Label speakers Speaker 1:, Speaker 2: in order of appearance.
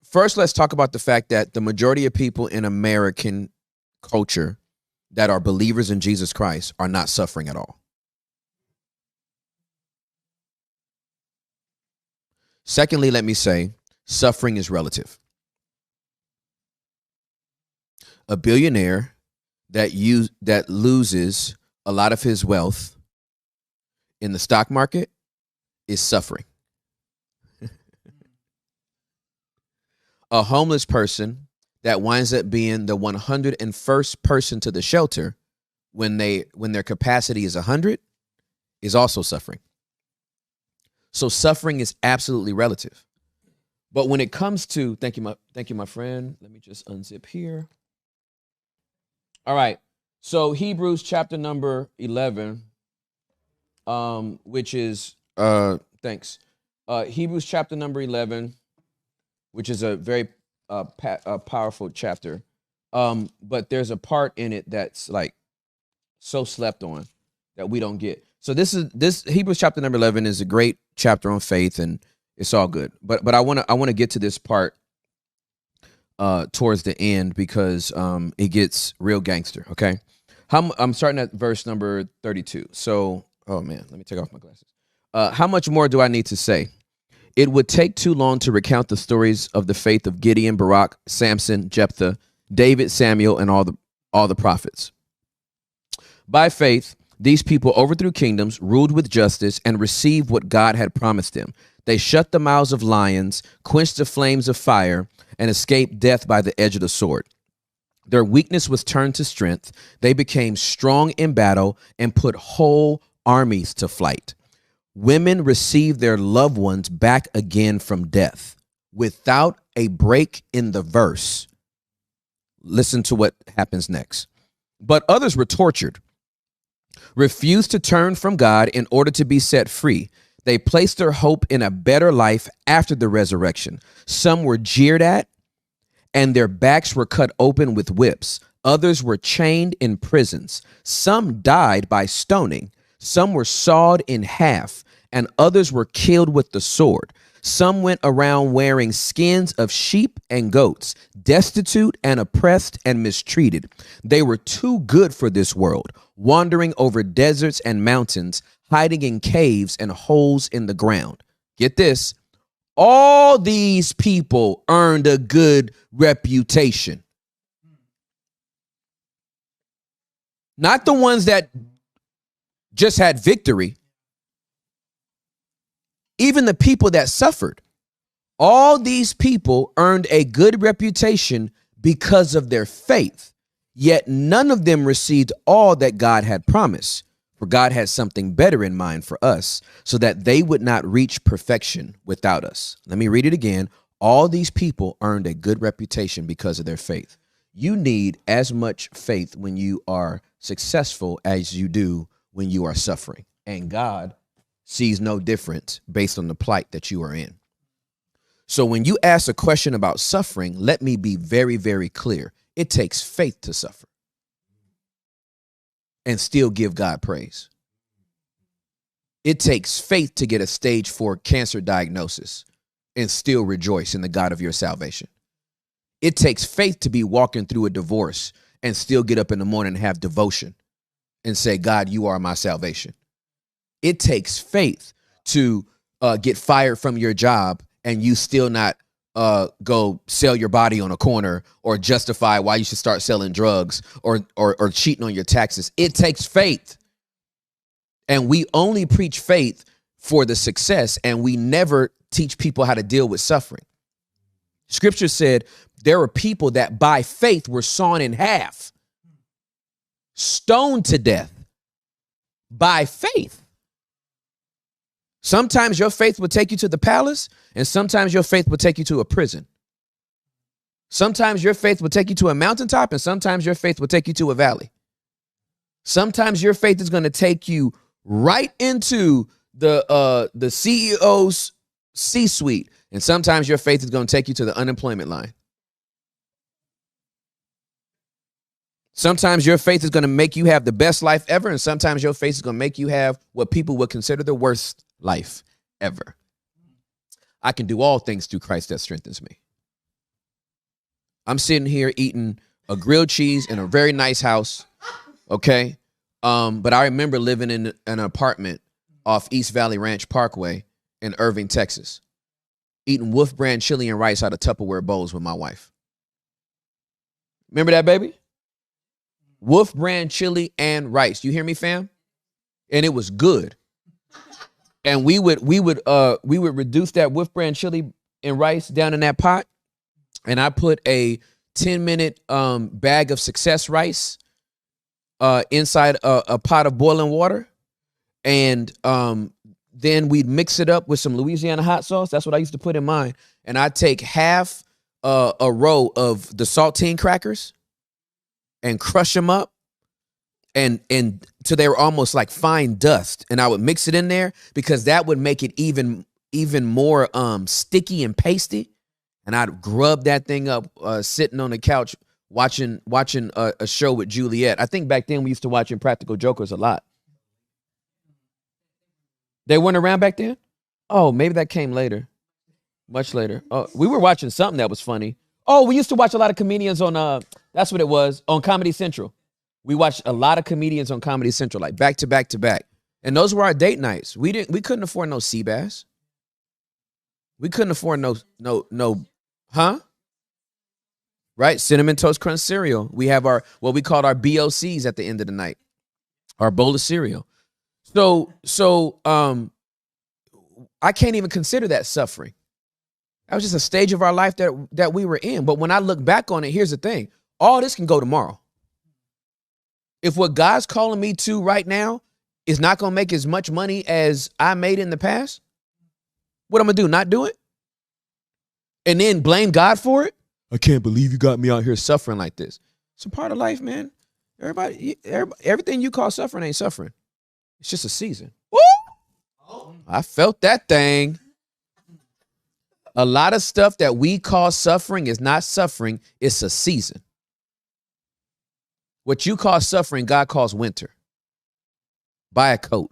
Speaker 1: First, let's talk about the fact that the majority of people in American culture that are believers in Jesus Christ are not suffering at all. Secondly, let me say, suffering is relative. A billionaire that loses a lot of his wealth in the stock market is suffering. A homeless person that winds up being the 101st person to the shelter when their capacity is 100 is also suffering. So suffering is absolutely relative. But when it comes to, thank you, my friend. Let me just unzip here. All right. So Hebrews chapter number 11, which is, thanks. Hebrews chapter number 11, which is a very powerful chapter. But there's a part in it that's like so slept on that we don't get. So this Hebrews chapter number 11 is a great chapter on faith, and it's all good. But I want to get to this part towards the end because it gets real gangster. Okay, I'm starting at verse number 32. So, oh man, let me take off my glasses. How much more do I need to say? It would take too long to recount the stories of the faith of Gideon, Barak, Samson, Jephthah, David, Samuel, and all the prophets. By faith, these people overthrew kingdoms, ruled with justice, and received what God had promised them. They shut the mouths of lions, quenched the flames of fire, and escaped death by the edge of the sword. Their weakness was turned to strength. They became strong in battle and put whole armies to flight. Women received their loved ones back again from death. Without a break in the verse, listen to what happens next. But others were tortured, refused to turn from God in order to be set free. They placed their hope in a better life after the resurrection. Some were jeered at, and their backs were cut open with whips. Others were chained in prisons. Some died by stoning. Some were sawed in half, and others were killed with the sword. Some went around wearing skins of sheep and goats, destitute and oppressed and mistreated. They were too good for this world, wandering over deserts and mountains, hiding in caves and holes in the ground. Get this. All these people earned a good reputation. Not the ones that just had victory. Even the people that suffered. All these people earned a good reputation because of their faith. Yet none of them received all that God had promised. For God had something better in mind for us, so that they would not reach perfection without us. Let me read it again. All these people earned a good reputation because of their faith. You need as much faith when you are successful as you do when you are suffering. And God sees no difference based on the plight that you are in. So when you ask a question about suffering, let me be very, very clear. It takes faith to suffer and still give God praise. It takes faith to get a stage 4 cancer diagnosis and still rejoice in the God of your salvation. It takes faith to be walking through a divorce and still get up in the morning and have devotion and say, God, you are my salvation. It takes faith to get fired from your job and you still not go sell your body on a corner or justify why you should start selling drugs or cheating on your taxes. It takes faith. And we only preach faith for the success, and we never teach people how to deal with suffering. Scripture said there were people that by faith were sawn in half, stoned to death by faith. Sometimes your faith will take you to the palace, and sometimes your faith will take you to a prison. Sometimes your faith will take you to a mountaintop, and sometimes your faith will take you to a valley. Sometimes your faith is going to take you right into the CEO's C-suite, and sometimes your faith is going to take you to the unemployment line. Sometimes your faith is going to make you have the best life ever, and sometimes your faith is going to make you have what people would consider the worst life ever. I can do all things through Christ that strengthens me. I'm sitting here eating a grilled cheese in a very nice house. Okay. But I remember living in an apartment off East Valley Ranch Parkway in Irving, Texas, eating Wolf brand chili and rice out of Tupperware bowls with my wife. Remember that, baby? Wolf brand chili and rice. You hear me, fam? And it was good. And we would reduce that Wolf brand chili and rice down in that pot. And I put a 10-minute bag of Success rice inside a pot of boiling water. And then we'd mix it up with some Louisiana hot sauce. That's what I used to put in mine. And I'd take half a row of the saltine crackers and crush them up and till they were almost like fine dust. And I would mix it in there because that would make it even more sticky and pasty. And I'd grub that thing up sitting on the couch watching a show with Juliet. I think back then we used to watch Impractical Jokers a lot. They weren't around back then? Oh, maybe that came later. Much later. Oh, we were watching something that was funny. Oh, we used to watch a lot of comedians on, that's what it was, on Comedy Central. We watched a lot of comedians on Comedy Central, like back to back to back. And those were our date nights. We couldn't afford no sea bass. We couldn't afford no, huh? Right? Cinnamon Toast Crunch cereal. We have what we called our BOCs at the end of the night. Our bowl of cereal. So I can't even consider that suffering. That was just a stage of our life that we were in. But when I look back on it, here's the thing. All this can go tomorrow. If what God's calling me to right now is not going to make as much money as I made in the past, what I'm going to do? Not do it? And then blame God for it? I can't believe you got me out here suffering like this. It's a part of life, man. Everything you call suffering ain't suffering. It's just a season. Woo! I felt that thing. A lot of stuff that we call suffering is not suffering. It's a season. What you call suffering, God calls winter. Buy a coat.